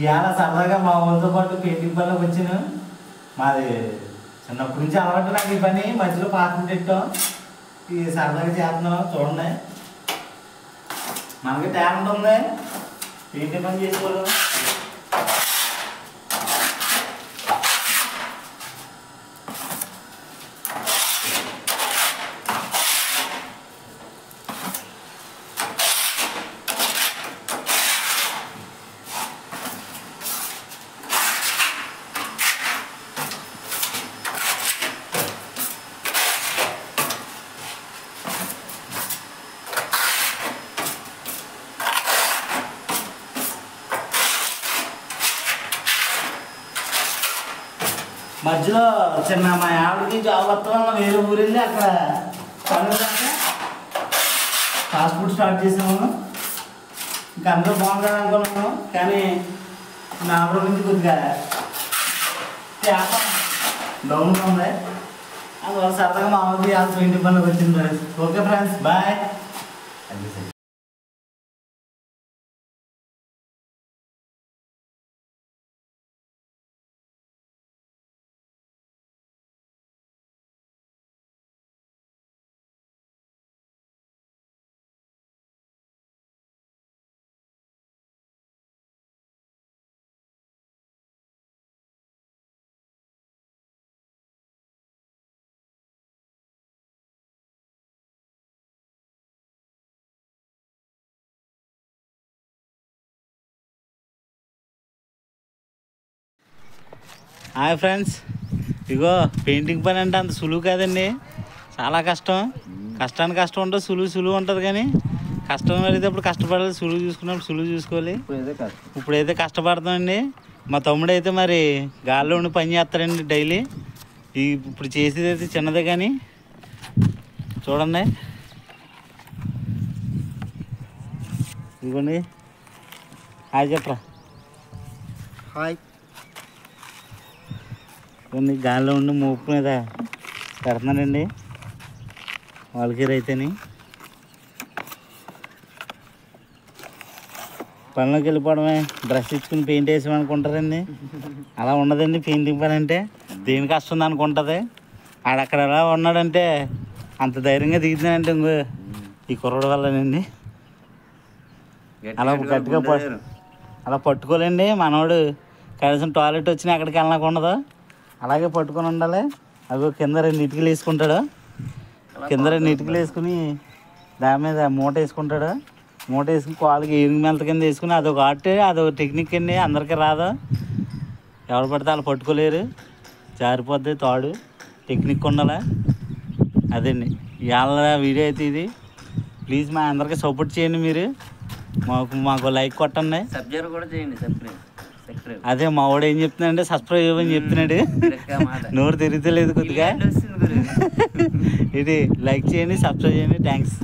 ఇవాళ సరదాగా మా ఊరితో పాటు పెయింటింగ్ పనిలోకి వచ్చాను. మాది చిన్నప్పటి నుంచి అలవాటు నాకు ఈ పని. మధ్యలో పాత్ర పెట్టాం, ఈ సరదాగా చేస్తున్నాం. చూడండి, మనకి టాలెంట్ ఉంది, పెయింటింగ్ పని చేసుకోవడం. మధ్యలో చిన్న మా ఆవిడకి జాబ్ వస్తాం వేరే ఊరు వెళ్ళి అక్కడ పనులు దాకా ఫాస్ట్ ఫుడ్ స్టార్ట్ చేసాము. ఇంకా అందరూ బాగుంటుంది అనుకున్నాము, కానీ నా ఆవిడ నుంచి కొద్దిగా వ్యాపారం డౌన్గా ఉంది. అందువల్ల సరదాగా మా ఆవిడకి ఆ పెయింటింగ్ పనులకు వచ్చింది friends. Okay friends, bye. Hi friends, ఇగో పెయింటింగ్ పని అంటే అంత సులువు కాదండి, చాలా కష్టం. కష్టానికి కష్టం ఉంటుంది, సులువు ఉంటుంది. కానీ కష్టం పడేటప్పుడు కష్టపడాలి, సులువు చూసుకున్నప్పుడు సులువు చూసుకోవాలి. ఇప్పుడైతే కష్టపడతామండి. మా తమ్ముడు అయితే మరి గాల్లో ఉండి పని చేస్తాడండి డైలీ. ఇప్పుడు చేసేది అయితే చిన్నదే, కానీ చూడండి. ఇదిగోండి, హాయ్ చెప్పరా. హాయ్. కొన్ని గాల్లో ఉండి మోపు మీద పెడుతున్నానండి వాళ్ళకి రైతేని. పనిలోకి వెళ్ళిపోవడమే, బ్రష్ ఇచ్చుకుని పెయింట్ వేసామనుకుంటారండి. అలా ఉండదండి పెయింటింగ్ పని అంటే. దేని కష్టం దానికి ఉంటుంది. ఆడక్కడ ఎలా ఉన్నాడంటే అంత ధైర్యంగా దిగుతున్నానంటే ఇంకో ఈ కుర్రోడు వల్లనండి. అలా గట్టిగా అలా పట్టుకోలేండి. మనోడు కనీసం టాయిలెట్ వచ్చినా ఎక్కడికి వెళ్ళడానికి ఉండదు, అలాగే పట్టుకొని ఉండాలి. అవి కింద 2 ఇటుకలు వేసుకుంటాడు. కింద 2 ఇటుకలు వేసుకుని దాని మీద మూట వేసుకుంటాడు. మూట వేసుకుని కాళ్ళకి ఏనుగు మెంత కింద వేసుకుని అదొక ఆర్ట్, అదొక టెక్నిక్ అండి. అందరికీ రాదు, ఎవరు పడితే వాళ్ళు పట్టుకోలేరు, జారిపోద్ది తాడు. టెక్నిక్ ఉండాలి, అదండి ఇవాళ వీడియో అయితే ఇది. ప్లీజ్ మా అందరికీ సపోర్ట్ చేయండి. మీరు మాకు లైక్ కొట్టండి, సబ్స్క్రైబ్ కూడా చేయండి. అదే మా వాడు ఏం చెప్తున్నాడంటే సబ్స్క్రైబ్ చేయమని చెప్తున్నాడు. నోరు తిరుగుతలేదు కొద్దిగా. ఇది లైక్ చేయండి, సబ్స్క్రైబ్ చేయండి. థ్యాంక్స్.